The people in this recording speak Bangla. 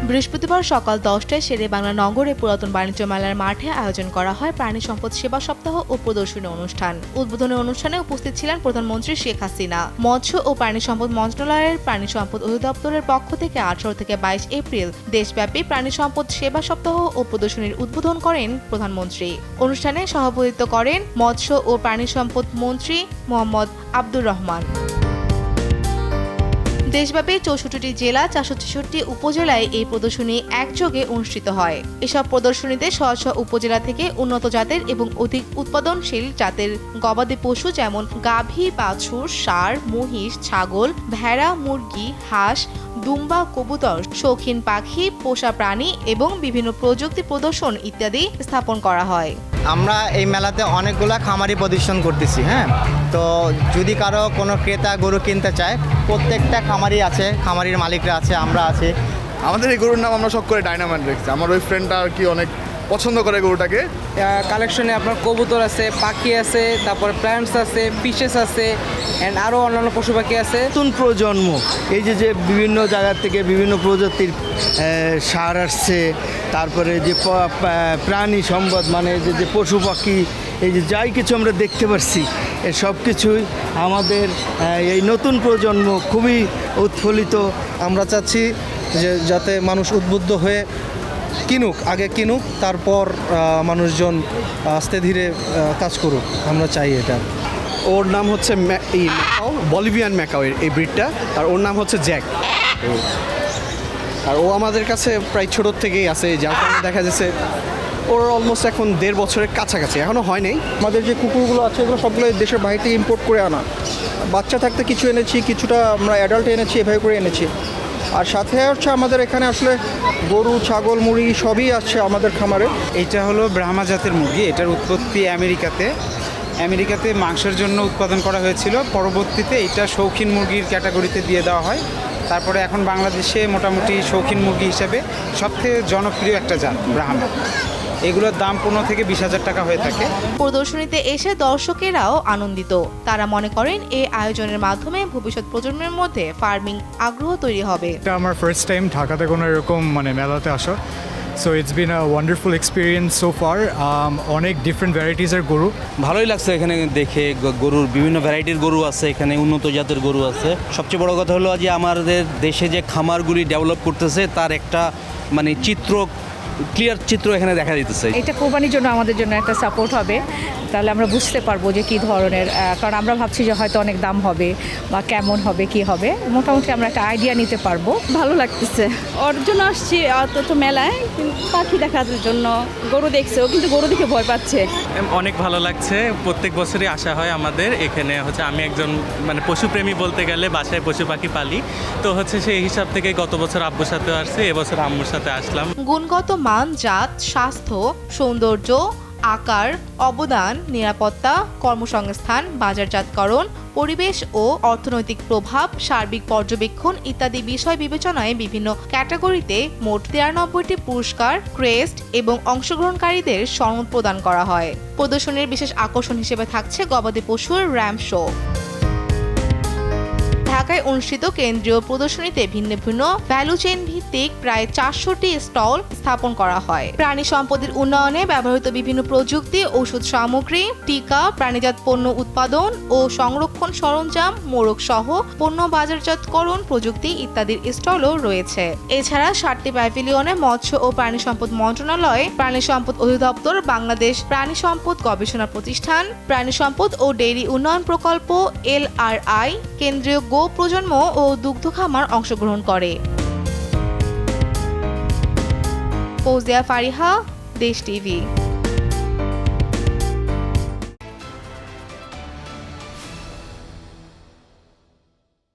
বৃহস্পতিবার সকাল 10টায় শেরেবাংলা নগরে পুরাতন বাণিজ্য মেলার মাঠে আয়োজন করা হয় প্রাণী সম্পদ সেবা সপ্তাহ ও প্রদর্শনী অনুষ্ঠান। উদ্বোধনী অনুষ্ঠানে উপস্থিত ছিলেন প্রধানমন্ত্রী শেখ হাসিনা। মৎস্য ও প্রাণী সম্পদ মন্ত্রণালয়ের প্রাণী সম্পদ অধিদপ্তরের পক্ষ থেকে 18 থেকে 22 এপ্রিল দেশব্যাপী প্রাণী সম্পদ সেবা সপ্তাহ ও প্রদর্শনীর উদ্বোধন করেন প্রধানমন্ত্রী। অনুষ্ঠানে সভাপতিত্ব করেন মৎস্য ও প্রাণী সম্পদ মন্ত্রী মোহাম্মদ আব্দুর রহমান। দেশব্যাপী 64টি জেলা 466টি উপজেলায় এই প্রদর্শনী একযোগে অনুষ্ঠিত হয়। এসব প্রদর্শনীতে স্ব উপজেলা থেকে উন্নত জাতের এবং অধিক উৎপাদনশীল জাতের গবাদি পশু যেমন গাভী, বাছুর, ষাঁড়, মহিষ, ছাগল, ভেড়া, মুরগি, হাঁস, দুম্বা, কবুতর, শৌখিন পাখি, পোষা প্রাণী এবং বিভিন্ন প্রযুক্তি প্রদর্শন ইত্যাদি স্থাপন করা হয়। আমরা এই মেলাতে অনেকগুলা খামারি প্রদর্শন করতেছি। তো যদি কারো কোনো ক্রেতা গরু কিনতে চায়, প্রত্যেকটা খামারি আছে, খামারির মালিকরা আছে, আমরা আছি। আমাদের এই গরুর নাম আমরা সব করে ডায়নামাইট রেখেছি। আমার ওই ফ্রেন্ডটা আর কি অনেক পছন্দ করে গরুটাকে। কালেকশনে আপনার কবুতর আছে, পাখি আছে, তারপরে প্ল্যান্টস আছে, ফিশেস আছে, অ্যান্ড আরও অন্যান্য পশু পাখি আছে। নতুন প্রজন্ম এই যে বিভিন্ন জায়গা থেকে বিভিন্ন প্রজাতির সার আসছে, তারপরে যে প্রাণী সম্পদ মানে যে পশু পাখি এই যে যাই কিছু আমরা দেখতে পাচ্ছি, এই সব কিছুই আমাদের এই নতুন প্রজন্ম খুবই উৎফুল্লিত। আমরা চাচ্ছি যে যাতে মানুষ উদ্বুদ্ধ হয়ে আগে কিনুক, তারপর মানুষজন আস্তে ধীরে কাজ করুক। আমরা চাই এটা। ওর নাম হচ্ছে বলিভিয়ান ম্যাকাও এই ব্রিডটা, আর ওর নাম হচ্ছে জ্যাক। আর ও আমাদের কাছে প্রায় ছোটোর থেকেই আছে, যার কারণে দেখা যাচ্ছে ওর অলমোস্ট এখন 1.5 বছরের কাছাকাছি, এখনও হয় নাই। আমাদের যে কুকুরগুলো আছে এগুলো সবগুলো দেশের বাইরে থেকে ইম্পোর্ট করে আনা। বাচ্চা থাকতে কিছু এনেছি, কিছুটা আমরা অ্যাডাল্ট এনেছি, এভাবে করে এনেছি। আর সাথে হচ্ছে আমাদের এখানে আসলে গরু, ছাগল, মুরগি সবই আছে আমাদের খামারে। এটা হলো ব্রাহ্মা জাতের মুরগি। এটার উৎপত্তি আমেরিকাতে মাংসের জন্য উৎপাদন করা হয়েছিল। পরবর্তীতে এটা শৌখিন মুরগির ক্যাটাগরিতে দিয়ে দেওয়া হয়। তারপরে এখন বাংলাদেশে মোটামুটি শৌখিন মুরগি হিসেবে সবথেকে জনপ্রিয় একটা জাত ব্রাহ্মা। এগুলোর দাম 15 থেকে 20,000 টাকা হয়ে থাকে। প্রদর্শনীতে এসে দর্শকেরাও আনন্দিত। তারা মনে করেন এই আয়োজনের মাধ্যমে ভবিষ্যৎ প্রজন্মের মধ্যে ফার্মিং আগ্রহ তৈরি হবে। এটা আমার ফার্স্ট টাইম ঢাকাতে কোনো এরকম মেলাতে আসা। So it's been a wonderful experience so far. অনেক ডিফারেন্ট ভ্যারাইটিসের গরু। ভালোই লাগছে এখানে দেখে। গরুর বিভিন্ন ভ্যারাইটির গরু আছে, এখানে উন্নত জাতের গরু আছে। সবচেয়ে বড় কথা হলো যে আমাদের দেশে যে খামারগুলি ডেভেলপ করতেছে তার একটা ক্লিয়ার চিত্র এখানে দেখা দিতেছে। এটা কোরবানির জন্য আমাদের জন্য একটা সাপোর্ট হবে। তাহলে আমরা বুঝতে পারবো যে কী ধরনের, কারণ আমরা ভাবছি যে হয়তো অনেক দাম হবে বা কেমন হবে কি হবে, মোটামুটি আমরা একটা আইডিয়া নিতে পারবো। ভালো লাগতেছে। ওর জন্য আসছি অত মেলায়, পাখি দেখার জন্য। গরু দেখছে, ও কিন্তু গরু দেখে ভয় পাচ্ছে। অনেক ভালো লাগছে। প্রত্যেক বছরই আসা হয় আমাদের এখানে। আমি একজন পশুপ্রেমী বলতে গেলে, বাসায় পশু পাখি পালি। তো সেই হিসাব থেকে গত বছর আব্বুর সাথে আসছে, এবছর আম্মুর সাথে আসলাম। গুণগত মান, জাত, স্বাস্থ্য, সৌন্দর্য, আকার, অবদান, নিরাপত্তা, কর্মসংস্থান, বাজারজাতকরণ, পরিবেশ ও অর্থনৈতিক প্রভাব, সার্বিক পর্যবেক্ষণ ইত্যাদি বিষয় বিবেচনায় বিভিন্ন ক্যাটাগরিতে মোট 93টি পুরস্কার, ক্রেস্ট এবং অংশগ্রহণকারীদের সনদ প্রদান করা হয়। প্রদর্শনীর বিশেষ আকর্ষণ হিসেবে থাকছে গবাদি পশুর র্যাম্প শো। ঢাকায় অনুষ্ঠিত কেন্দ্রীয় প্রদর্শনীতে ভিন্ন ভিন্ন ভ্যালু চেইন ভিত্তিক প্রায় 400টি স্টল স্থাপন করা হয়। প্রাণী সম্পদের উন্নয়নে ব্যবহৃত বিভিন্ন প্রযুক্তি, ওষুধ সামগ্রী, টিকা, প্রাণীজাত পণ্য উৎপাদন ও সংরক্ষণ সরঞ্জাম, মোড়ক সহ পণ্য বাজারজাতকরণ প্রযুক্তি ইত্যাদির স্টলও রয়েছে। এছাড়া 7টি প্যাভিলিয়নে মৎস্য ও প্রাণী সম্পদ মন্ত্রণালয়, প্রাণী সম্পদ অধিদপ্তর, বাংলাদেশ প্রাণী সম্পদ গবেষণা প্রতিষ্ঠান, প্রাণী সম্পদ ও ডেইরি উন্নয়ন প্রকল্প LRI, কেন্দ্রীয় প্রজন্ম ও দুগ্ধ খামার অংশগ্রহণ করে। ফৌজিয়া ফারিহা, দেশ টিভি।